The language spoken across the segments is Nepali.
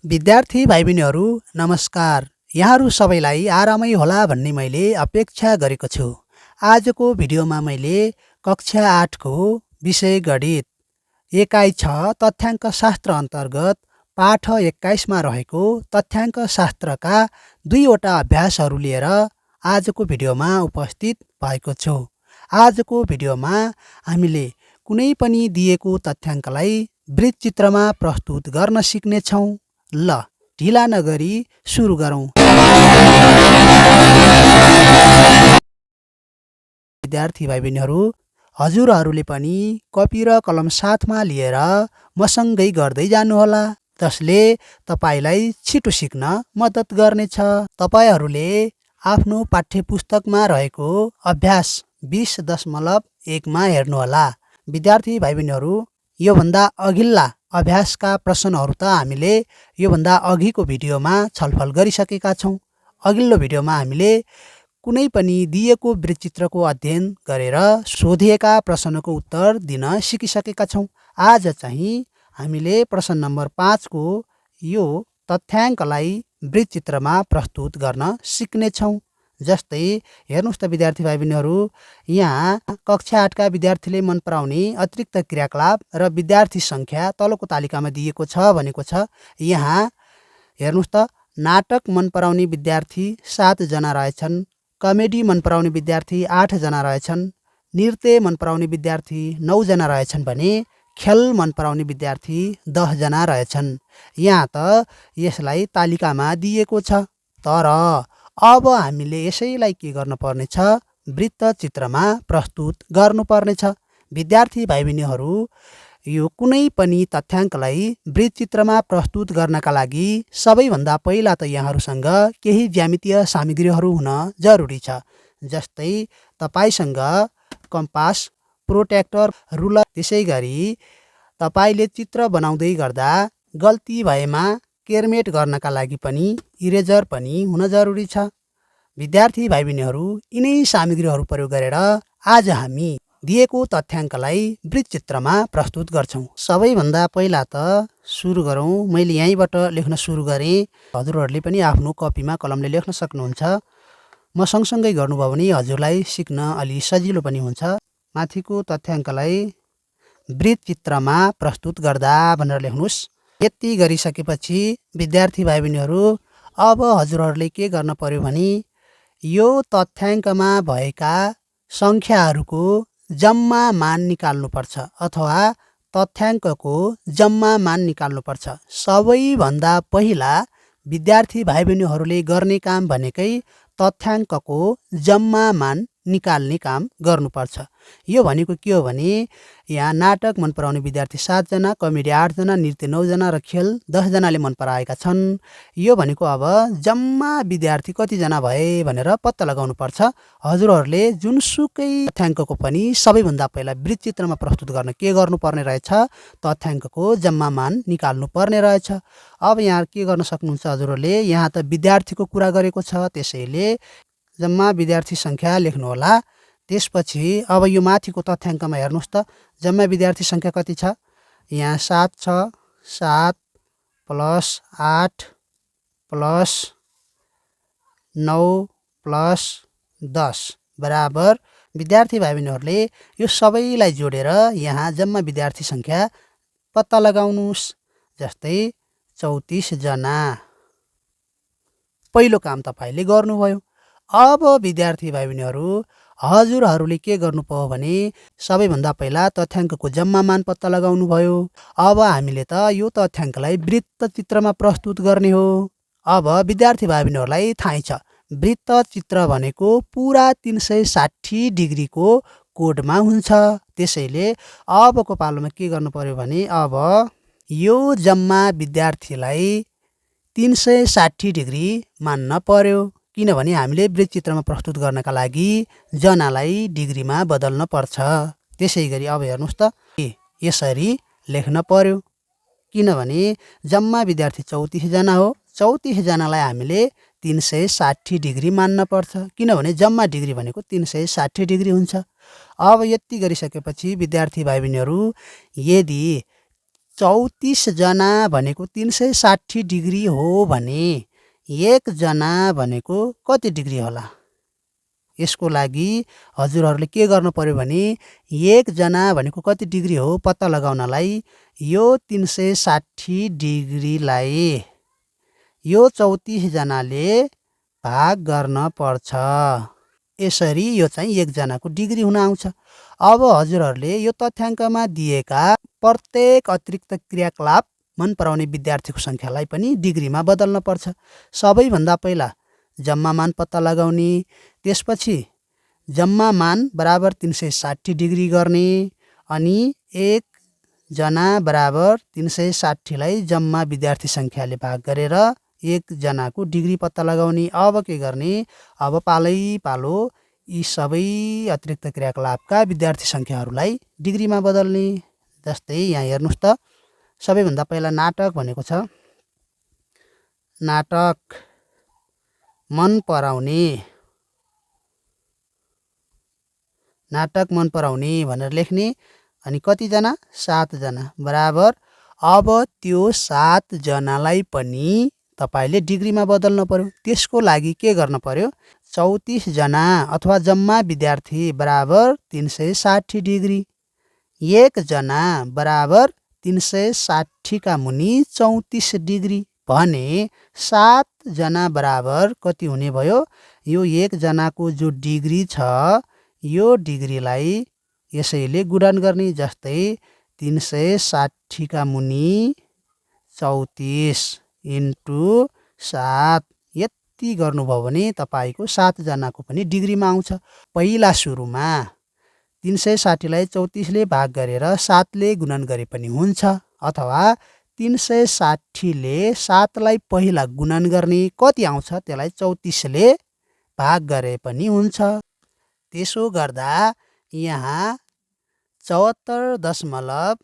विद्यार्थी भाइ बहिनीहरू नमस्कार। यहाँहरू सबैलाई आरामै होला भन्ने मैले अपेक्षा गरेको छु। आजको भिडियोमा मैले कक्षा 8 को विषय गणित एकाइ 6 तथ्याङ्क शास्त्र अन्तर्गत पाठ 21 मा रहेको तथ्याङ्क शास्त्रका 2 वटा अभ्यासहरू लिएर आजको भिडियोमा उपस्थित भएको छु। आजको भिडियोमा हामीले कुनै पनि दिएको तथ्याङ्कलाई वृत्तचित्रमा प्रस्तुत गर्न सिक्नेछौँ। ल ढिला नगरी सुरु गरौँ। विद्यार्थी भाइ बहिनीहरू, हजुरहरूले पनि कपी र कलम साथमा लिएर मसँगै गर्दै जानुहोला, जसले तपाईलाई छिटो सिक्न मद्दत गर्नेछ। तपाईहरूले आफ्नो पाठ्यपुस्तकमा रहेको अभ्यास 20.1 मा हेर्नुहोला। विद्यार्थी भाइ बहिनीहरू, योभन्दा अघिल्ला अभ्यासका प्रश्नहरू त हामीले योभन्दा अघिको भिडियोमा छलफल गरिसकेका छौँ। अघिल्लो भिडियोमा हामीले कुनै पनि दिएको वृत्तचित्रको अध्ययन गरेर सोधिएका प्रश्नको उत्तर दिन सिकिसकेका छौँ। आज चाहिँ हामीले प्रश्न नम्बर 5 को यो तथ्याङ्कलाई वृत्तचित्रमा प्रस्तुत गर्न सिक्नेछौँ। जस्तै हेर्नुहोस् त विद्यार्थी भाइ बहिनीहरू, यहाँ कक्षा 8 का विद्यार्थीले मन पराउने अतिरिक्त क्रियाकलाप र विद्यार्थी सङ्ख्या तलको तालिकामा दिएको छ भनेको छ। यहाँ हेर्नुहोस् त, नाटक मन पराउने विद्यार्थी 7 जना रहेछन्, कमेडी मन पराउने विद्यार्थी 8 जना रहेछन्, नृत्य मन पराउने विद्यार्थी 9 जना रहेछन् भने खेल मन पराउने विद्यार्थी 10 जना रहेछन्। यहाँ त यसलाई तालिकामा दिएको छ, तर अब हामीले यसैलाई के गर्नुपर्नेछ? वृत्तचित्रमा प्रस्तुत गर्नुपर्नेछ। विद्यार्थी भाइ बहिनीहरू, यो कुनै पनि तथ्याङ्कलाई वृत्तचित्रमा प्रस्तुत गर्नका लागि सबैभन्दा पहिला त यहाँहरूसँग केही ज्यामितीय सामग्रीहरू हुन जरुरी छ। जस्तै तपाईसँग कम्पास, प्रोट्र्याक्टर, रुलर, त्यसै गरी तपाईले चित्र बनाउँदै गर्दा गल्ती भएमा केरमेट गर्नका लागि पनि इरेजर पनि हुन जरुरी छ। विद्यार्थी भाइ बहिनीहरू, यिनै सामग्रीहरू प्रयोग गरेर आज हामी दिएको तथ्याङ्कलाई वृत्तचित्रमा प्रस्तुत गर्छौँ। सबैभन्दा पहिला त सुरु गरौँ। मैले यहीँबाट लेख्न सुरु गरेँ। हजुरहरूले पनि आफ्नो कपीमा कलमले लेख्न सक्नुहुन्छ। म सँगसँगै गर्नुभयो भने हजुरलाई सिक्न अलि सजिलो पनि हुन्छ। माथिको तथ्याङ्कलाई वृत्तचित्रमा प्रस्तुत गर्दा भनेर लेख्नुहोस्। यति गरिसकेपछि विद्यार्थी भाइ बहिनीहरू, अब हजुरहरूले के गर्न पर्यो भने यो तथ्याङ्कमा भएका सङ्ख्याहरूको जम्मा मान निकाल्नुपर्छ अथवा तथ्याङ्कको जम्मा मान निकाल्नुपर्छ। सबैभन्दा पहिला विद्यार्थी भाइ बहिनीहरूले गर्ने काम भनेकै तथ्याङ्कको जम्मा मान निकाल्ने काम गर्नुपर्छ। यो भनेको के हो भने यहाँ नाटक मन पराउने विद्यार्थी 7 जना, कमेडी 8 जना, नृत्य 9 जना र खेल 10 जनाले मन पराएका छन्। यो भनेको अब जम्मा विद्यार्थी कतिजना भए भनेर पत्ता लगाउनुपर्छ। हजुरहरूले जुनसुकै तथ्याङ्कको पनि सबैभन्दा पहिला वृत्तचित्रमा प्रस्तुत गर्न के गर्नुपर्ने रहेछ? तथ्याङ्कको जम्मा मान निकाल्नु पर्ने रहेछ। अब यहाँ के गर्न सक्नुहुन्छ हजुरहरूले? यहाँ त विद्यार्थीको कुरा गरेको छ, त्यसैले जम्मा विद्यार्थी सङ्ख्या लेख्नुहोला। त्यसपछि अब यो माथिको तथ्याङ्कमा हेर्नुहोस् त, जम्मा विद्यार्थी सङ्ख्या कति छ? यहाँ 7 छ। 7 + 8 + 9 + 10 बराबर विद्यार्थी भाइ बहिनीहरूले यो सबैलाई जोडेर यहाँ जम्मा विद्यार्थी सङ्ख्या पत्ता लगाउनुहोस्। जस्तै 34 जना। पहिलो काम तपाईँले गर्नुभयो। अब विद्यार्थी भाइ बहिनीहरू, हजुरहरूले के गर्नु पर्यो भने सबैभन्दा पहिला तथ्याङ्कको जम्मा मान पत्ता लगाउनु भयो। अब हामीले त यो तथ्याङ्कलाई वृत्तचित्रमा प्रस्तुत गर्ने हो। अब विद्यार्थी भाइ बहिनीहरूलाई थाहै छ, वृत्तचित्र भनेको पुरा 360 डिग्रीको कोडमा हुन्छ। त्यसैले अबको पालोमा के गर्नु पर्यो भने अब यो जम्मा विद्यार्थीलाई 360 डिग्री मान्न पर्यो, किनभने हामीले वृत्तचित्रमा प्रस्तुत गर्नका लागि जनालाई डिग्रीमा बदल्न पर्छ। त्यसै गरी अब हेर्नुहोस् त, यसरी लेख्न पर्यो, किनभने जम्मा विद्यार्थी 34 जना हो। 34 जनालाई हामीले 360 डिग्री मान्न पर्छ, किनभने जम्मा डिग्री भनेको 360 डिग्री हुन्छ। अब यति गरिसकेपछि विद्यार्थी भाइ बहिनीहरू, यदि 34 जना भनेको 360 डिग्री हो भने 1 जना भनेको कति डिग्री होला? यसको लागि हजुरहरूले के गर्नु पर्यो भने 1 जना भनेको कति डिग्री हो पत्ता लगाउनलाई यो 360 डिग्रीलाई यो 34 जनाले भाग गर्न पर्छ। यसरी यो चाहिँ 1 जनाको डिग्री हुन आउँछ। अब हजुरहरूले यो तथ्याङ्कमा दिएका प्रत्येक अतिरिक्त क्रियाकलाप मन पराउने विद्यार्थीको सङ्ख्यालाई पनि डिग्रीमा बदल्न पर्छ। सबैभन्दा पहिला जम्मा मान पत्ता लगाउने, त्यसपछि जम्मा मान बराबर 360 डिग्री गर्ने, अनि 1 जना बराबर 360लाई जम्मा विद्यार्थी सङ्ख्याले भाग गरेर 1 जनाको डिग्री पत्ता लगाउने। अब के गर्ने? अब पालै पालो यी सबै अतिरिक्त क्रियाकलापका विद्यार्थी सङ्ख्याहरूलाई डिग्रीमा बदल्ने। जस्तै यहाँ हेर्नुहोस् त, सबैभन्दा पहिला नाटक भनेको छ। नाटक मन पराउने, नाटक मन पराउने भनेर लेख्ने, अनि कतिजना? 7 जना बराबर। अब त्यो 7 जनालाई पनि तपाईले डिग्रीमा बदल्न पर्यो। त्यसको लागि के गर्न पर्यो? 34 जना अथवा जम्मा विद्यार्थी बराबर 360 डिग्री, 1 जना बराबर 360 का मुनि 34 डिग्री भने 7 जना बराबर कति हुने भयो? यो 1 जनाको जो डिग्री छ यो डिग्रीलाई यसैले गुणन गर्ने। जस्तै 360 का मुनि 34 इन्टु 7 यति गर्नुभयो भने तपाईको 7 जनाको पनि डिग्रीमा आउँछ। पहिला सुरुमा 360लाई 34ले भाग गरेर 7ले गुणन गरे पनि हुन्छ, अथवा 360ले 7लाई पहिला गुणन गर्ने, कति आउँछ त्यसलाई 34ले भाग गरे पनि हुन्छ। त्यसो गर्दा यहाँ 74 दशमलव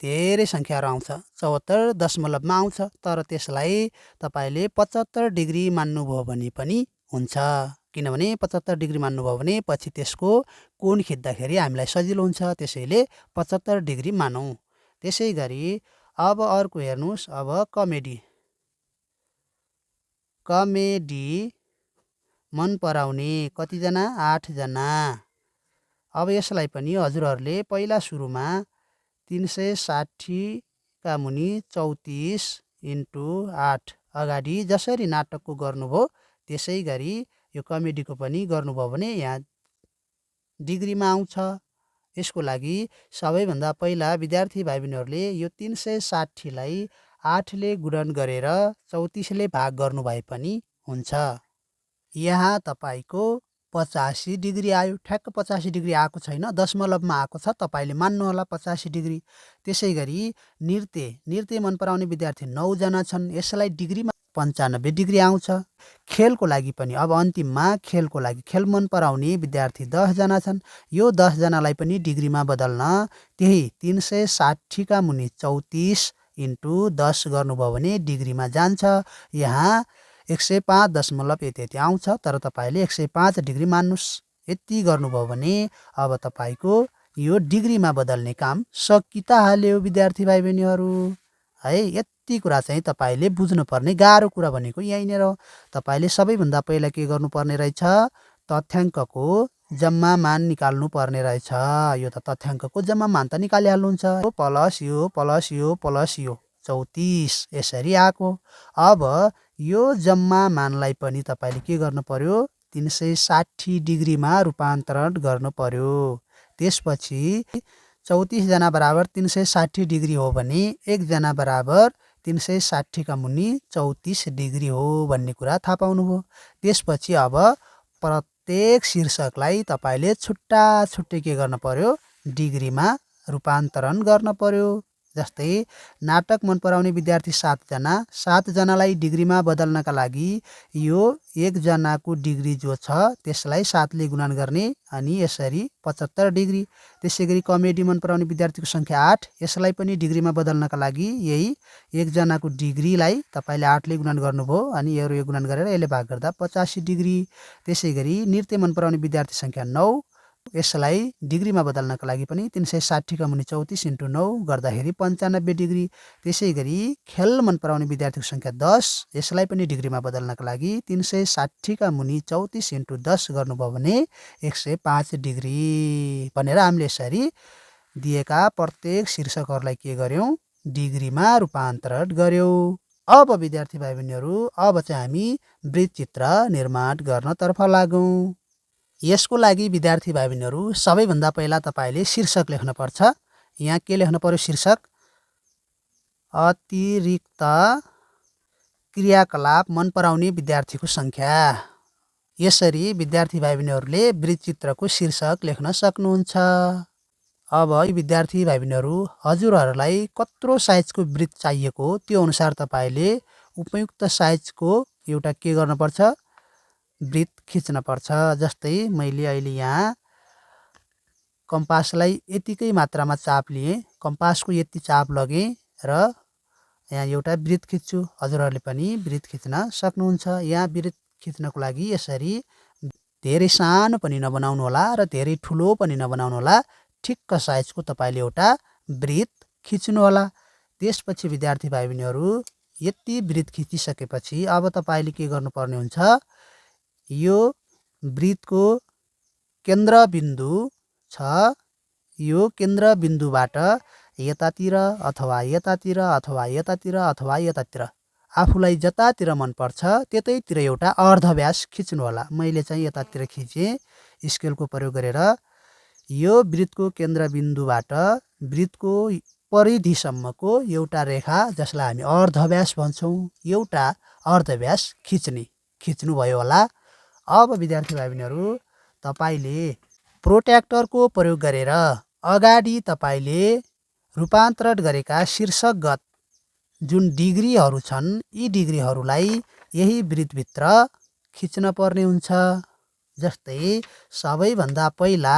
धेरै सङ्ख्याहरू आउँछ, 74 दशमलवमा आउँछ। तर त्यसलाई तपाईले 75 डिग्री मान्नुभयो भने पनि हुन्छ। किनभने 75 डिग्री मान्नुभयो भने पछि त्यसको कोण खिच्दाखेरि हामीलाई सजिलो हुन्छ, त्यसैले 75 डिग्री मानौँ। त्यसै गरी अब अर्को हेर्नुहोस्। अब कमेडी, कमेडी मन पराउने कतिजना? 8 जना। अब यसलाई पनि हजुरहरूले पहिला सुरुमा 360 का मुनि 34 इन्टु 8 अगाडि जसरी नाटकको गर्नुभयो त्यसै गरी यो कमेडीको पनि गर्नुभयो भने यहाँ डिग्रीमा आउँछ। यसको लागि सबैभन्दा पहिला विद्यार्थी भाइ बहिनीहरूले यो 360लाई 8ले गुणन गरेर 34ले भाग गर्नुभए पनि हुन्छ। यहाँ तपाईको 85 डिग्री आयो। ठ्याक्क 85 डिग्री आएको छैन, दशमलवमा आएको छ, तपाईले मान्नुहोला 85 डिग्री। त्यसै गरी नृत्य, नृत्य मन पराउने विद्यार्थी 9 जना छन्, यसलाई डिग्रीमा 95 डिग्री आउँछ। खेलको लागि पनि अब अन्तिममा खेलको लागि खेल मन पराउने विद्यार्थी 10 जना छन्, यो 10 जनालाई पनि डिग्रीमा बदल्न त्यही 360 का मुनि 34 इन्टु 10 गर्नुभयो भने डिग्रीमा जान्छ। यहाँ 105 दशमलव यति आउँछ, तर तपाईले 105 डिग्री मान्नुहोस्। यति गर्नुभयो भने अब तपाईको यो डिग्रीमा बदल्ने काम सकित हाल्यो विद्यार्थी भाइ बहिनीहरू है। यति कुरा चाहिँ तपाईले बुझ्नुपर्ने गाह्रो कुरा भनेको यहीँनिर हो। तपाईले सबैभन्दा पहिला के गर्नुपर्ने रहेछ? तथ्याङ्कको जम्मा मान निकाल्नु पर्ने रहेछ। यो त तथ्याङ्कको जम्मा मान त निकालिहाल्नुहुन्छ, प्लस यो प्लस यो प्लस यो 34 यसरी आएको। अब यो जम्मा मानलाई पनि तपाईले के गर्नु पर्यो? 360 डिग्रीमा रूपान्तरण गर्नु पर्यो। त्यसपछि 34 जना बराबर 360 डिग्री हो भने 1 जना बराबर 360 का मुनि 34 डिग्री हो भन्ने कुरा थाहा पाउनुभयो। त्यसपछि अब प्रत्येक शीर्षकलाई तपाईले छुट्टा छुट्टै के गर्न पर्यो? डिग्रीमा रूपान्तरण गर्न पर्यो। जस्तै नाटक मन पराउने विद्यार्थी 7 जना, 7 जनालाई डिग्रीमा बदल्नका लागि यो 1 जनाको डिग्री जो छ त्यसलाई 7ले गुणन गर्ने, अनि यसरी 75 डिग्री। त्यसै गरी कमेडी मन पराउने विद्यार्थीको सङ्ख्या 8, यसलाई पनि डिग्रीमा बदल्नका लागि यही 1 जनाको डिग्रीलाई तपाईले 8ले गुणन गर्नुभयो, अनि यो गुणन गरेर यसले भाग गर्दा 85 डिग्री। त्यसै गरी नृत्य मन पराउने विद्यार्थी सङ्ख्या 9, यसलाई डिग्रीमा बदल्नको लागि पनि 360 का मुनि 34 × 9 गर्दाखेरि 95 डिग्री। त्यसै गरी खेल मन पराउने विद्यार्थीको सङ्ख्या 10, यसलाई पनि डिग्रीमा बदल्नको लागि 360 का मुनि 34 × 10 गर्नुभयो भने 105 डिग्री भनेर हामीले यसरी दिएका प्रत्येक शीर्षकहरूलाई के गर्यौँ, डिग्रीमा रूपान्तरण गर्यौँ। अब विद्यार्थी भाइ बहिनीहरू, अब चाहिँ हामी वृत्तचित्र निर्माण गर्नतर्फ लागौँ। यसको लागि विद्यार्थी भाइ बहिनीहरू सबैभन्दा पहिला तपाईँले शीर्षक लेख्नुपर्छ। यहाँ के लेख्नु पर्यो, शीर्षक अतिरिक्त क्रियाकलाप मन पराउने विद्यार्थीको सङ्ख्या। यसरी विद्यार्थी भाइ बहिनीहरूले वृत्तचित्रको शीर्षक लेख्न सक्नुहुन्छ। अब विद्यार्थी भाइ बहिनीहरू, हजुरहरूलाई कत्रो साइजको वृत्त चाहिएको त्यो अनुसार तपाईँले उपयुक्त साइजको एउटा के गर्नुपर्छ, वृत्त खिच्नुपर्छ। जस्तै मैले अहिले यहाँ कम्पासलाई यतिकै मात्रामा चाप लिएँ, कम्पासको यति चाप लगेँ र यहाँ एउटा वृत्त खिच्छु। हजुरहरूले पनि वृत्त खिच्न सक्नुहुन्छ। यहाँ वृत्त खिच्नको लागि यसरी धेरै सानो पनि नबनाउनु होला र धेरै ठुलो पनि नबनाउनु होला, ठिक्क साइजको तपाईँले एउटा वृत्त खिच्नु होला। त्यसपछि विद्यार्थी भाइ बहिनीहरू, यति वृत्त खिचिसकेपछि अब तपाईँले के गर्नुपर्ने हुन्छ, यो वृत्तको केन्द्रबिन्दु छ, यो केन्द्रबिन्दुबाट यतातिर अथवा यतातिर अथवा यतातिर अथवा यतातिर आफूलाई जतातिर मनपर्छ त्यतैतिर एउटा अर्धव्यास खिच्नु होला। मैले चाहिँ यतातिर खिचेँ स्केलको प्रयोग गरेर। यो वृत्तको केन्द्रबिन्दुबाट वृत्तको परिधिसम्मको एउटा रेखा, जसलाई हामी अर्धव्यास भन्छौँ, एउटा अर्धव्यास खिच्नुभयो होला। अब विद्यार्थी भाइ बहिनीहरू, तपाईँले प्रोट्र्याक्टरको प्रयोग गरेर अगाडि तपाईँले रूपान्तरण गरेका शीर्षकगत जुन डिग्रीहरू छन्, यी डिग्रीहरूलाई यही वृत्तभित्र खिच्न पर्ने हुन्छ। जस्तै सबैभन्दा पहिला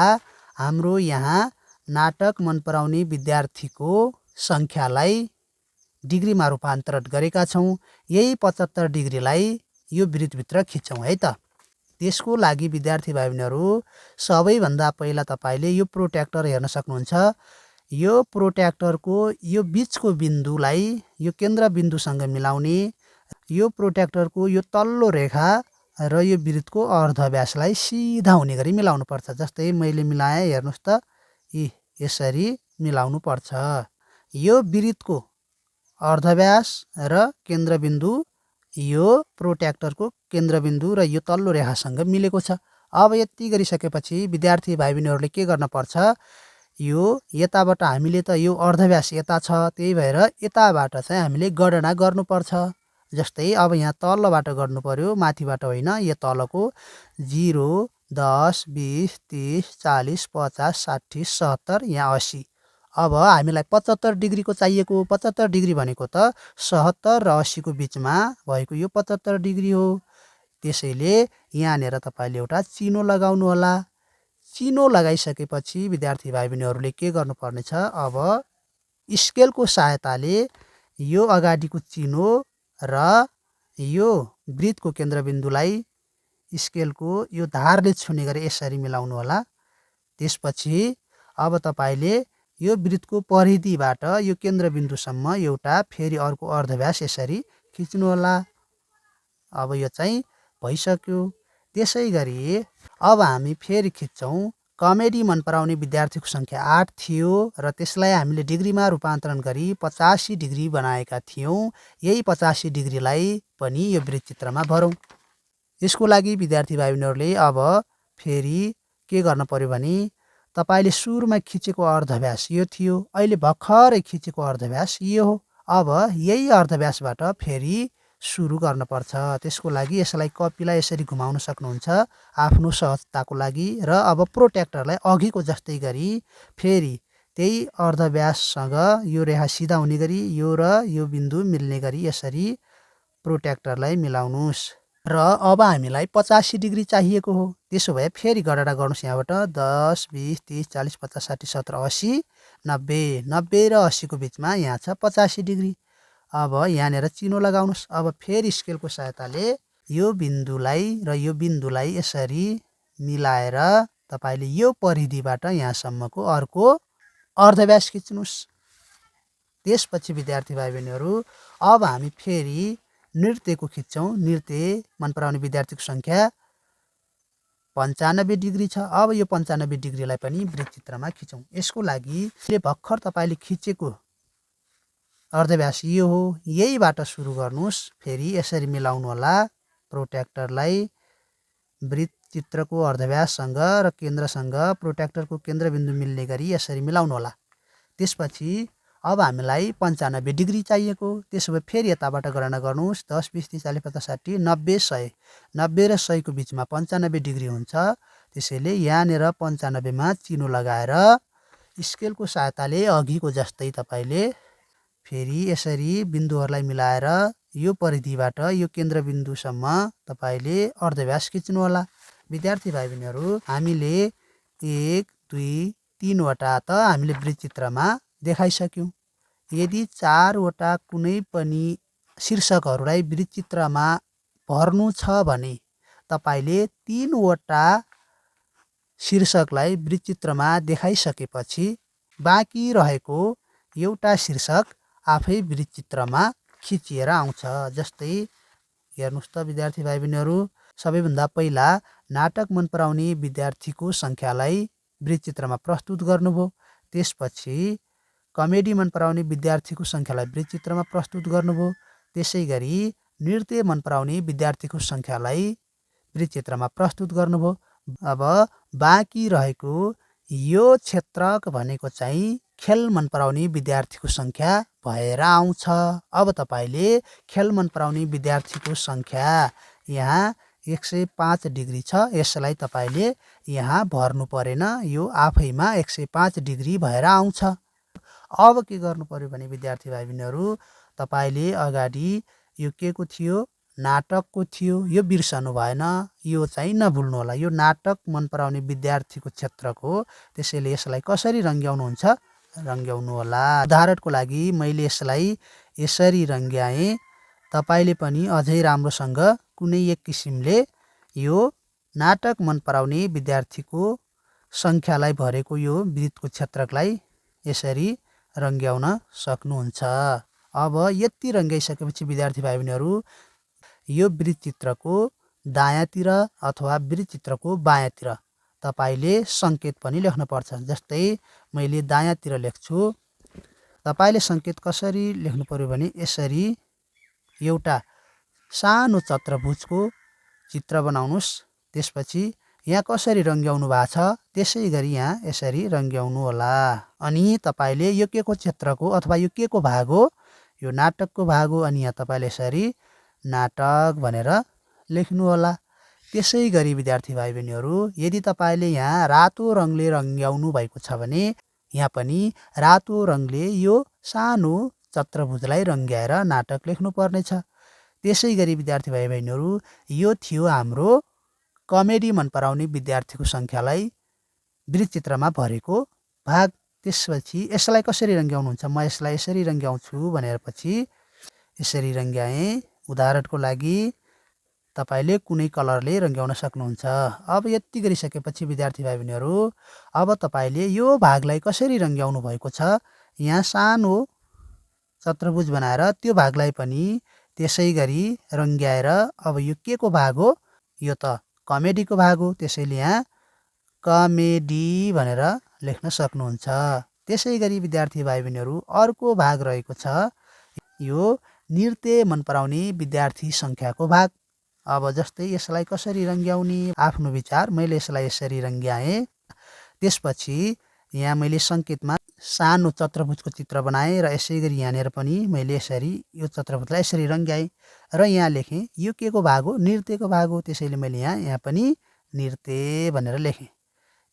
हाम्रो यहाँ नाटक मन पराउने विद्यार्थीको सङ्ख्यालाई डिग्रीमा रूपान्तरण गरेका छौँ। यही 75 डिग्रीलाई यो वृत्तभित्र खिचौँ है त। त्यसको लागि विद्यार्थी भाइ बहिनीहरू, सबैभन्दा पहिला तपाईँले यो प्रोट्र्याक्टर हेर्न सक्नुहुन्छ। यो प्रोट्र्याक्टरको यो बिचको बिन्दुलाई यो केन्द्रबिन्दुसँग मिलाउने, यो प्रोट्र्याक्टरको यो तल्लो रेखा र यो वृत्तको अर्धव्यासलाई सिधा हुने गरी मिलाउनु पर्छ। जस्तै मैले मिलाएँ, हेर्नुहोस् त, यसरी मिलाउनु पर्छ। यो वृत्तको अर्धव्यास र केन्द्रबिन्दु यो प्रोट्र्याक्टरको केन्द्रबिन्दु र यो तल्लो रेखासँग मिलेको छ। अब यति गरिसकेपछि विद्यार्थी भाइ बहिनीहरूले के गर्न पर्छ, यो यताबाट हामीले त यो अर्धव्यास यता छ, त्यही भएर यताबाट चाहिँ हामीले गणना गर्नुपर्छ। जस्तै अब यहाँ तलबाट गर्नु पर्यो, माथिबाट होइन। यो तलको 0, 10, 20, 30, 40, 50, 60, 70, यहाँ 80। अब हामीलाई 75 डिग्रीको चाहिएको। 75 डिग्री भनेको त 70 र 80 को बिचमा भएको यो 75 डिग्री हो। त्यसैले यहाँनिर तपाईँले एउटा चिनो लगाउनु होला। चिनो लगाइसकेपछि विद्यार्थी भाइ बहिनीहरूले के गर्नुपर्ने छ, अब स्केलको सहायताले यो अगाडिको चिनो र यो वृत्तको केन्द्रबिन्दुलाई स्केलको यो धारले छुने गरी यसरी मिलाउनु होला। त्यसपछि अब तपाईँले यो वृत्तको परिधिबाट यो केन्द्रबिन्दुसम्म एउटा फेरि अर्को अर्धव्यास यसरी खिच्नु होला। अब यो चाहिँ भइसक्यो। त्यसै गरी अब हामी फेरि खिच्छौँ। कमेडी मन पराउने विद्यार्थीको सङ्ख्या 8 थियो र त्यसलाई हामीले डिग्रीमा रूपान्तरण गरी 85 डिग्री बनाएका थियौँ। यही 85 डिग्रीलाई पनि यो वृत्तचित्रमा भरौँ। यसको लागि विद्यार्थी भाइ बहिनीहरूले अब फेरि के गर्न पर्यो भने, तपाईँले सुरुमा खिचेको अर्धव्यास यो थियो, अहिले भर्खरै खिचेको अर्धव्यास यो हो। अब यही अर्धव्यासबाट फेरि सुरु गर्नुपर्छ। त्यसको लागि यसलाई कपीलाई यसरी घुमाउन सक्नुहुन्छ आफ्नो सहजताको लागि। र अब प्रोट्र्याक्टरलाई अघिको जस्तै गरी फेरि त्यही अर्धव्याससँग यो रेखा सिधा हुने गरी यो र यो बिन्दु मिल्ने गरी यसरी प्रोट्र्याक्टरलाई मिलाउनुहोस्। र अब हामीलाई 85 डिग्री चाहिएको हो। त्यसो भए फेरि गणना गर्नुहोस्। यहाँबाट 10, 20, 30, 40, 50, 60, 70, 80, 90। 90 र 80 को बिचमा यहाँ छ 85 डिग्री। अब यहाँनिर चिनो लगाउनुहोस्। अब फेरि स्केलको सहायताले यो बिन्दुलाई र यो बिन्दुलाई यसरी मिलाएर तपाईले यो परिधिबाट यहाँसम्मको अर्को अर्धव्यास खिच्नुस्। त्यसपछि विद्यार्थी भाइ बहिनीहरू अब हामी फेरि नृत्यको खिच्छौँ। नृत्य मन पराउने विद्यार्थीको सङ्ख्या 95 डिग्री छ। अब यो 95 डिग्रीलाई पनि वृत्तचित्रमा खिचौँ। यसको लागि भर्खर तपाईँले खिचेको अर्धव्यास यो हो, यहीबाट सुरु गर्नुहोस्। फेरि यसरी मिलाउनु होला प्रोट्र्याक्टरलाई वृत्तचित्रको अर्धव्याससँग र केन्द्रसँग प्रोट्र्याक्टरको केन्द्रबिन्दु मिल्ने गरी यसरी मिलाउनु होला। त्यसपछि अब हामीलाई 95 डिग्री चाहिएको। त्यसो भए फेरि यताबाट गणना गर्नुहोस्। 10, 20, 30, 40, 50, 60, 90, 100। 90 र 100 को बिचमा 95 डिग्री हुन्छ। त्यसैले यहाँनिर 95 मा चिनो लगाएर स्केलको सहायताले अघिको जस्तै तपाईँले फेरि यसरी बिन्दुहरूलाई मिलाएर यो परिधिबाट यो केन्द्रबिन्दुसम्म तपाईँले अर्धव्यास खिच्नु होला। विद्यार्थी भाइ बहिनीहरू हामीले 1, 2, 3 वटा त हामीले वृत्तचित्रमा देखाइसक्यौँ। यदि 4 वटा कुनै पनि शीर्षकहरूलाई वृत्तचित्रमा भर्नु छ भने तपाईँले 3 वटा शीर्षकलाई वृत्तचित्रमा देखाइसकेपछि बाँकी रहेको एउटा शीर्षक आफै वृत्तचित्रमा खिचिएर आउँछ। जस्तै हेर्नुहोस् त विद्यार्थी भाइ बहिनीहरू, सबैभन्दा पहिला नाटक मन पराउने विद्यार्थीको सङ्ख्यालाई वृत्तचित्रमा प्रस्तुत गर्नुभयो। त्यसपछि कमेडी मन पराउने विद्यार्थीको सङ्ख्यालाई वृत्तचित्रमा प्रस्तुत गर्नुभयो। त्यसै गरी नृत्य मन पराउने विद्यार्थीको सङ्ख्यालाई वृत्तचित्रमा प्रस्तुत गर्नुभयो। अब बाँकी रहेको यो क्षेत्रक भनेको चाहिँ खेल मन पराउने विद्यार्थीको सङ्ख्या भएर आउँछ। अब तपाईँले खेल मन पराउने विद्यार्थीको सङ्ख्या यहाँ 105 डिग्री छ। यसलाई तपाईँले यहाँ भर्नु परेन, यो आफैमा 105 डिग्री भएर आउँछ। अब के गर्नु पर्यो भने विद्यार्थी भाइ बहिनीहरू, तपाईँले अगाडि यो के को थियो, नाटकको थियो, यो बिर्सनु भएन, यो चाहिँ नभुल्नु होला। यो नाटक मन पराउने विद्यार्थीको क्षेत्रको, त्यसैले यसलाई कसरी रङ्ग्याउनुहुन्छ रङ्ग्याउनु होला। उदाहरणको लागि मैले यसलाई यसरी रङ्ग्याएँ। तपाईँले पनि अझै राम्रोसँग कुनै एक किसिमले यो नाटक मन पराउने विद्यार्थीको सङ्ख्यालाई भरेको यो वृत्तको क्षेत्रलाई यसरी रङ्ग्याउन सक्नुहुन्छ। अब यति रङ्ग्याइसकेपछि विद्यार्थी भाइ बहिनीहरू यो वृत्तचित्रको दायाँतिर अथवा वृत्तचित्रको बायाँतिर तपाईँले सङ्केत पनि लेख्नुपर्छ। जस्तै मैले दायाँतिर लेख्छु। तपाईँले सङ्केत कसरी लेख्नु पर्यो भने यसरी एउटा सानो चतुर्भुजको चित्र बनाउनुहोस्। त्यसपछि यहाँ कसरी रङ्ग्याउनु भएको छ त्यसै गरी यहाँ यसरी रङ्ग्याउनु होला। अनि तपाईँले यो के को क्षेत्रको अथवा यो के को भाग हो, यो नाटकको भाग हो। अनि यहाँ तपाईँले यसरी नाटक भनेर लेख्नु होला। त्यसै गरी विद्यार्थी भाइ बहिनीहरू, यदि तपाईँले यहाँ रातो रङले रङ्ग्याउनु भएको छ भने यहाँ पनि रातो रङले यो सानो चतुर्भुजलाई रङ्ग्याएर नाटक लेख्नु पर्नेछ। त्यसै गरी विद्यार्थी भाइ बहिनीहरू, यो थियो हाम्रो कमेडी मन पराउने विद्यार्थीको सङ्ख्यालाई वृत्तचित्रमा भरेको भाग। त्यसपछि यसलाई कसरी रङ्ग्याउनुहुन्छ, म यसलाई यसरी रङ्ग्याउँछु भनेर पछि यसरी रङ्ग्याएँ। उदाहरणको लागि तपाईँले कुनै कलरले रङ्ग्याउन सक्नुहुन्छ। अब यति गरिसकेपछि विद्यार्थी भाइ बहिनीहरू, अब तपाईँले यो भागलाई कसरी रङ्ग्याउनु भएको छ, यहाँ सानो चतुर्भुज बनाएर त्यो भागलाई पनि त्यसै गरी रङ्ग्याएर अब यो के को भाग हो, यो त कमेडीको भाग हो। त्यसैले यहाँ कमेडी भनेर लेख्न सक्नुहुन्छ। त्यसै गरी विद्यार्थी भाइ बहिनीहरू, अर्को भाग रहेको छ यो नृत्य मन पराउने विद्यार्थी सङ्ख्याको भाग। अब जस्तै यसलाई कसरी रङ्ग्याउने आफ्नो विचार, मैले यसलाई यसरी रङ्ग्याएँ। त्यसपछि यहाँ मैले सङ्केतमा सानो चतुर्भुजको चित्र बनाएँ र यसै गरी यहाँनिर पनि मैले यसरी यो चतुर्भुजलाई यसरी रङ्ग्याएँ र यहाँ लेखेँ यो के को भाग हो, नृत्यको भाग हो। त्यसैले मैले यहाँ पनि नृत्य भनेर लेखेँ।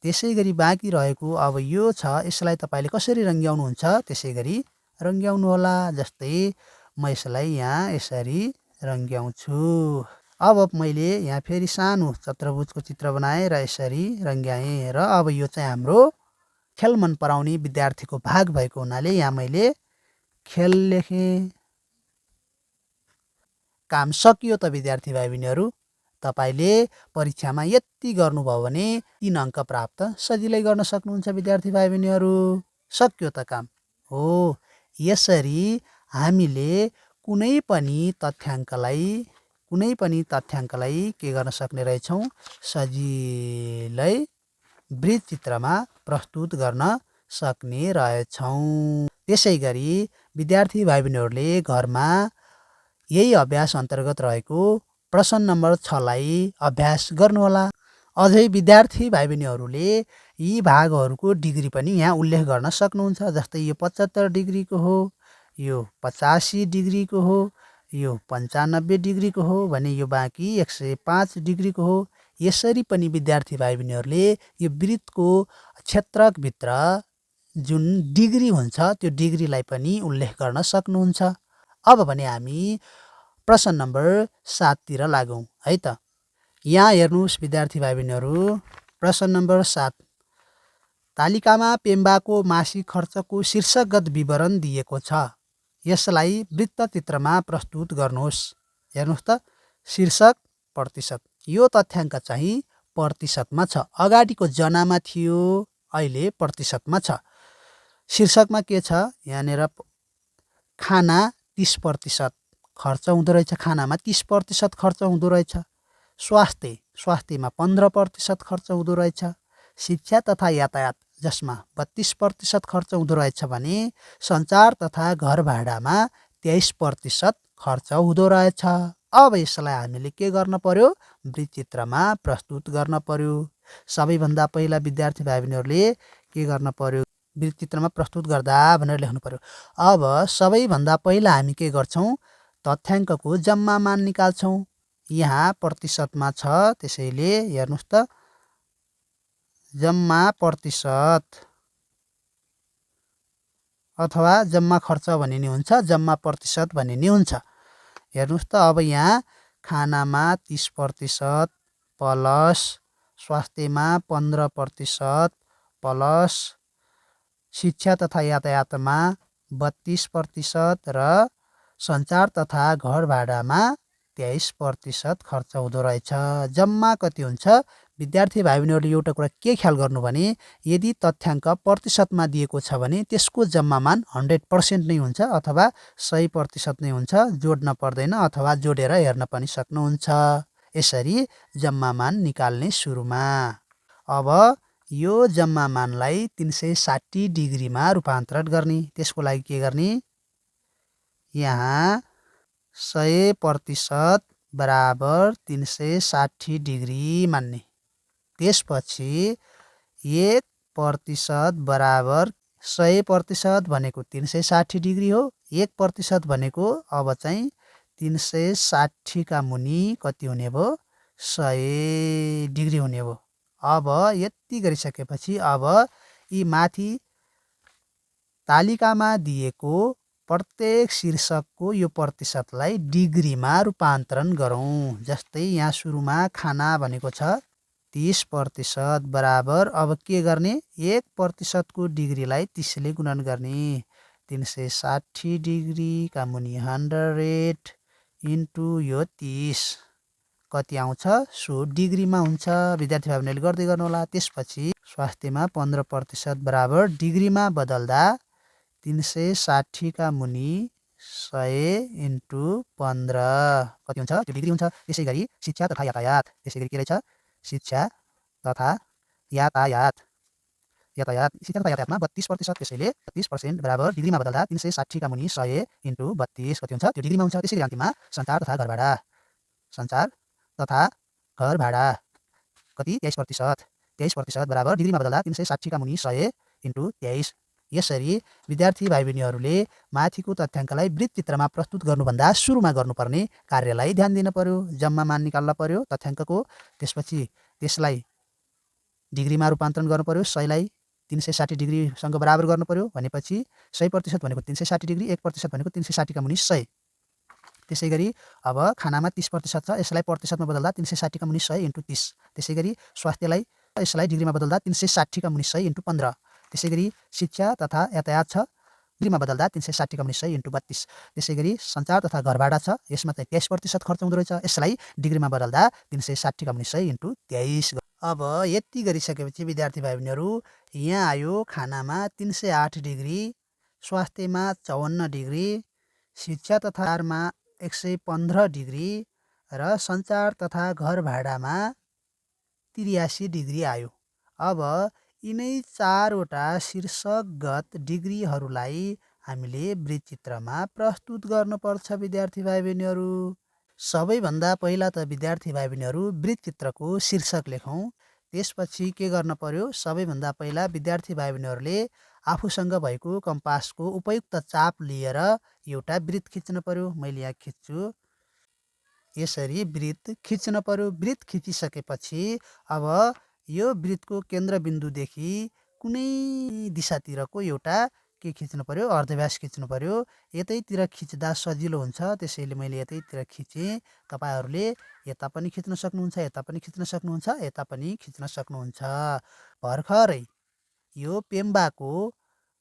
त्यसै गरी बाँकी रहेको अब यो छ, यसलाई तपाईँले कसरी रङ्ग्याउनुहुन्छ त्यसै गरी रङ्ग्याउनु होला। जस्तै म यसलाई यहाँ यसरी रङ्ग्याउँछु। अब मैले यहाँ फेरि सानो चतुर्भुजको चित्र बनाएँ र यसरी रङ्ग्याएँ र अब यो चाहिँ हाम्रो खेल मन पराउने विद्यार्थीको भाग भएको हुनाले यहाँ मैले खेल लेखेँ। काम सकियो त विद्यार्थी भाइ बहिनीहरू। तपाईले परीक्षामा यति गर्नुभयो भने 3 अङ्क प्राप्त सजिलै गर्न सक्नुहुन्छ विद्यार्थी भाइ बहिनीहरू। सक्यो त काम हो। यसरी हामीले कुनै पनि तथ्याङ्कलाई के गर्न सक्ने रहेछौँ, सजिलै वृत्तचित्रमा प्रस्तुत गर्न सक्ने रहेछौँ। त्यसै गरी विद्यार्थी भाइ बहिनीहरूले घरमा यही अभ्यास अन्तर्गत रहेको प्रश्न नम्बर 6 लाई अभ्यास गर्नुहोला। अझै विद्यार्थी भाइ बहिनीहरूले यी भागहरूको डिग्री पनि यहाँ उल्लेख गर्न सक्नुहुन्छ। जस्तै यो 75 डिग्रीको हो, यो 85 डिग्रीको हो, यो 95 डिग्रीको हो भने यो बाँकी 105 डिग्रीको हो। यसरी पनि विद्यार्थी भाइ बहिनीहरूले यो वृत्तको क्षेत्रभित्र जुन डिग्री हुन्छ त्यो डिग्रीलाई पनि उल्लेख गर्न सक्नुहुन्छ। अब भने हामी प्रश्न नम्बर 7 तिर लागौँ है त। यहाँ हेर्नुहोस् विद्यार्थी भाइ बहिनीहरू, प्रश्न नम्बर 7। तालिकामा पेम्बाको मासिक खर्चको शीर्षकगत विवरण दिएको छ। यसलाई वृत्तचित्रमा प्रस्तुत गर्नुहोस्। हेर्नुहोस् त, शीर्षक प्रतिशत। यो तथ्याङ्क चाहिँ प्रतिशतमा छ। अगाडिको जनामा थियो, अहिले प्रतिशतमा छ। शीर्षकमा के छ, यहाँनिर खाना 30% खर्च हुँदो रहेछ, खानामा 30% खर्च हुँदो रहेछ। स्वास्थ्यमा 15% खर्च हुँदो रहेछ। शिक्षा तथा यातायात जसमा 32% खर्च हुँदो रहेछ भने सञ्चार तथा घर भाडामा 23% खर्च हुँदो रहेछ। अब यसलाई हामीले के गर्न पर्यो, वृत्तचित्रमा प्रस्तुत गर्न पर्यो। सबैभन्दा पहिला विद्यार्थी भाइ बहिनीहरूले के गर्न पर्यो, वृत्तचित्रमा प्रस्तुत गर्दा भनेर लेख्नु पर्यो। अब सबैभन्दा पहिला हामी के गर्छौँ, तथ्याङ्कको जम्मा मान निकाल्छौँ। यहाँ प्रतिशतमा छ, त्यसैले हेर्नुहोस् त, जम्मा प्रतिशत अथवा जम्मा खर्च भनिने हुन्छ, जम्मा प्रतिशत भनिने हुन्छ। हेर्नुहोस् त, अब यहाँ खानामा 30% प्लस स्वास्थ्यमा 15% प्लस शिक्षा तथा यातायातमा 32% र सञ्चार तथा घर भाडामा 23% खर्च हुँदो रहेछ। जम्मा कति हुन्छ? विद्यार्थी भाइ बहिनीहरूले एउटा कुरा के ख्याल गर्नु भने यदि तथ्याङ्क प्रतिशतमा दिएको छ भने त्यसको जम्मा मान 100% नै हुन्छ अथवा 100% नै हुन्छ। जोड्न पर्दैन अथवा जोडेर हेर्न पनि सक्नुहुन्छ। यसरी जम्मा मान निकाल्ने सुरुमा अब यो जम्मा मानलाई 360 डिग्रीमा रूपान्तरण गर्ने। त्यसको लागि के गर्ने, यहाँ 100% बराबर 360 डिग्री मान्ने। त्यसपछि 1% बराबर 100% भनेको 360 डिग्री हो। 1% भनेको अब चाहिँ 360 का मुनि कति हुने भयो, 100 डिग्री हुने भयो। अब यति गरिसकेपछि अब यी माथि तालिकामा दिएको प्रत्येक शीर्षकको यो प्रतिशतलाई डिग्रीमा रूपान्तरण गरौँ। जस्तै यहाँ सुरुमा खाना भनेको छ 30% बराबर, अब के गर्ने, 1% को डिग्रीलाई 30 ले गुणन गर्ने। 360 डिग्री का मुनि 100 इन्टु यो 30 कति आउँछ, 100 डिग्रीमा हुन्छ। विद्यार्थी भाइ बहिनीले गर्दै गर्नुहोला। त्यसपछि स्वास्थ्यमा 15% बराबर डिग्रीमा बदल्दा 360 का मुनि 100 इन्टु 15 कति हुन्छ, त्यो डिग्री हुन्छ। त्यसै गरी शिक्षा तथा यातायात, त्यसै गरी के रहेछ, शिक्षा तथा यातायात शिक्षा तथा यातायातमा 32%, त्यसैले 32% बराबर डिग्रीमा बदल्दा 360 का मुनि 100 इन्टु 32 कति हुन्छ, त्यो डिग्रीमा हुन्छ। त्यसै गरी अन्तिममा सञ्चार तथा घर भाडा कति, 23% बराबर डिग्रीमा बदल्दा 360 का मुनि 100 इन्टु 23। यसरी विद्यार्थी भाइ बहिनीहरूले माथिको तथ्याङ्कलाई वृत्तचित्रमा प्रस्तुत गर्नुभन्दा सुरुमा गर्नुपर्ने कार्यलाई ध्यान दिन पर्यो। जम्मा मान निकाल्न पर्यो तथ्याङ्कको, त्यसपछि त्यसलाई डिग्रीमा रूपान्तरण गर्नु पर्यो। 100 लाई 360 डिग्रीसँग बराबर गर्नु पर्यो भनेपछि 100% भनेको 360 डिग्री, 1% भनेको 360 का मुनि 100। त्यसै गरी अब खानामा 30% छ, यसलाई प्रतिशतमा बदल्दा 360 का मुनि 100 इन्टु 30। त्यसै गरी स्वास्थ्यलाई यसलाई डिग्रीमा बदल्दा 360 का मुनि 100 इन्टु 15। त्यसै गरी शिक्षा तथा यातायात छ, डिग्रीमा बदल्दा 360 कम्युनिट 100 × 32। त्यसै गरी सञ्चार तथा घरभाडा छ, यसमा चाहिँ 23% खर्च हुँदो रहेछ। यसलाई डिग्रीमा बदल्दा 360 कम्युनिट 100 × 23। अब यति गरिसकेपछि विद्यार्थी भाइ बहिनीहरू यहाँ आयो खानामा 308 डिग्री, स्वास्थ्यमा 54 डिग्री, शिक्षा तथा मा 115 डिग्री र सञ्चार तथा घर भाडामा 83 डिग्री आयो। अब यिनै 4वटा शीर्षकगत डिग्रीहरूलाई हामीले वृत्तचित्रमा प्रस्तुत गर्नुपर्छ विद्यार्थी भाइ बहिनीहरू। सबैभन्दा पहिला त विद्यार्थी भाइ बहिनीहरू वृत्तचित्रको शीर्षक लेखौँ। त्यसपछि के गर्न पर्यो, सबैभन्दा पहिला विद्यार्थी भाइ बहिनीहरूले आफूसँग भएको कम्पासको उपयुक्त चाप लिएर एउटा वृत्त खिच्न पर्यो। मैले यहाँ खिच्छु, यसरी वृत्त खिच्न पर्यो। वृत्त खिचिसकेपछि अब यो वृत्तको केन्द्रबिन्दुदेखि कुनै दिशातिरको एउटा के खिच्नु पर्यो, अर्धव्यास खिच्नु पर्यो। यतैतिर खिच्दा सजिलो हुन्छ, त्यसैले मैले यतैतिर खिचेँ। तपाईँहरूले यता पनि खिच्न सक्नुहुन्छ, यता पनि खिच्न सक्नुहुन्छ, यता पनि खिच्न सक्नुहुन्छ। भर्खरै यो पेम्बाको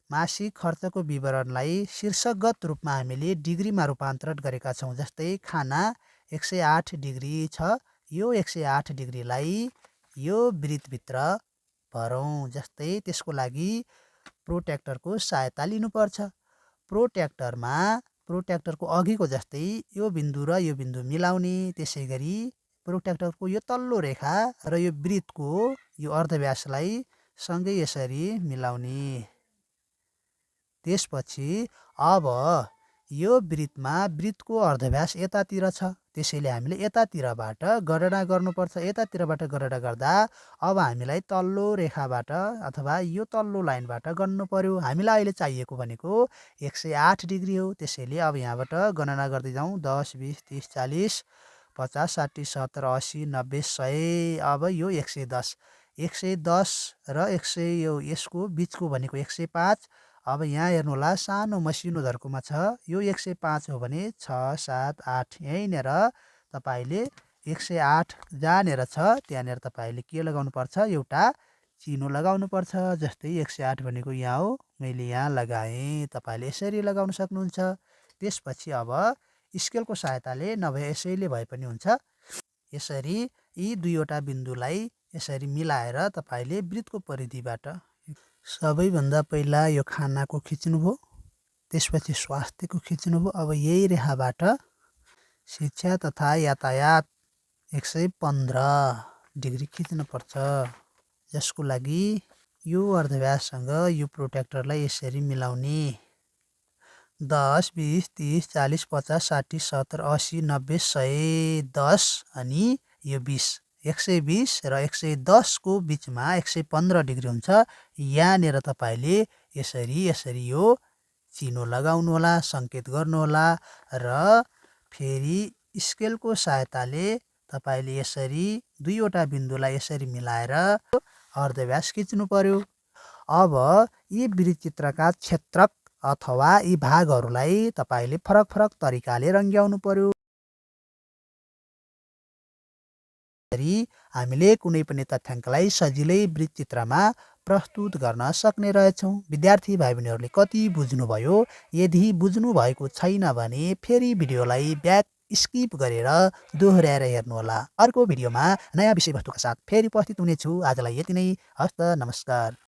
मासिक खर्चको विवरणलाई शीर्षकगत रूपमा हामीले डिग्रीमा रूपान्तरण गरेका छौँ। जस्तै खाना 108 डिग्री छ, यो 108 डिग्रीलाई यो वृत्तभित्र भरौँ। जस्तै त्यसको लागि प्रोट्र्याक्टरको सहायता लिनुपर्छ। प्रोट्र्याक्टरको अघिको जस्तै यो बिन्दु र यो बिन्दु मिलाउने। त्यसै गरी प्रोट्र्याक्टरको यो तल्लो रेखा र यो वृत्तको यो अर्धव्यासलाई सँगै यसरी मिलाउने। त्यसपछि अब यो वृत्तमा वृत्तको अर्धव्यास यतातिर छ, त्यसैले हामीले यतातिरबाट गणना गर्नुपर्छ। यतातिरबाट गणना गर्दा अब हामीलाई तल्लो रेखाबाट अथवा यो तल्लो लाइनबाट गन्नु पर्यो। हामीलाई अहिले चाहिएको भनेको 108 डिग्री हो। त्यसैले अब यहाँबाट गणना गर्दै जाउँ। 10, 20, 30, 40, 50, 60, 70, 80, 90, 100। अब यो 110, 110 र 100 यसको बिचको भनेको 105। अब यहाँ हेर्नुहोला, सानो मसिनो धर्कोमा छ, यो 105 हो भने 6, 7, 8 यहीँनिर तपाईँले 108 जहाँनिर छ त्यहाँनिर तपाईँले के लगाउनुपर्छ, एउटा चिनो लगाउनुपर्छ। जस्तै 108 भनेको यहाँ हो, मैले यहाँ लगाएँ। तपाईँले यसरी लगाउन सक्नुहुन्छ। त्यसपछि अब स्केलको सहायताले नभए यसैले भए पनि हुन्छ। यसरी यी दुईवटा बिन्दुलाई यसरी मिलाएर तपाईँले वृत्तको परिधिबाट सबैभन्दा पहिला यो खानाको खिच्नुभयो, त्यसपछि स्वास्थ्यको खिच्नुभयो। अब यही रेखाबाट शिक्षा तथा यातायात 115 डिग्री खिच्नुपर्छ, जसको लागि यो अर्धव्याससँग यो प्रोट्र्याक्टरलाई यसरी मिलाउने। 10, 20, 30, 40, 50, 60, 70, 80, 90, 110 अनि यो 20, 120 र 110 को बिचमा 115 डिग्री हुन्छ। यहाँनिर तपाईँले यसरी यो चिनो लगाउनुहोला, सङ्केत गर्नुहोला र फेरि स्केलको सहायताले तपाईँले यसरी दुईवटा बिन्दुलाई यसरी मिलाएर अर्धव्यास खिच्नु पर्यो। अब यी वृत्तचित्रका क्षेत्रक अथवा यी भागहरूलाई तपाईँले फरक फरक तरिकाले रङ्ग्याउनु पर्यो। हामीले कुनै पनि तथ्याङ्कलाई सजिलै वृत्तचित्रमा प्रस्तुत गर्न सक्ने रहेछौँ। विद्यार्थी भाइ बहिनीहरूले कति बुझ्नुभयो? यदि बुझ्नु भएको छैन भने फेरि भिडियोलाई ब्याक स्किप गरेर दोहोऱ्याएर हेर्नुहोला। अर्को भिडियोमा नयाँ विषयवस्तुका साथ फेरि उपस्थित हुनेछु। आजलाई यति नै। हस्त, नमस्कार।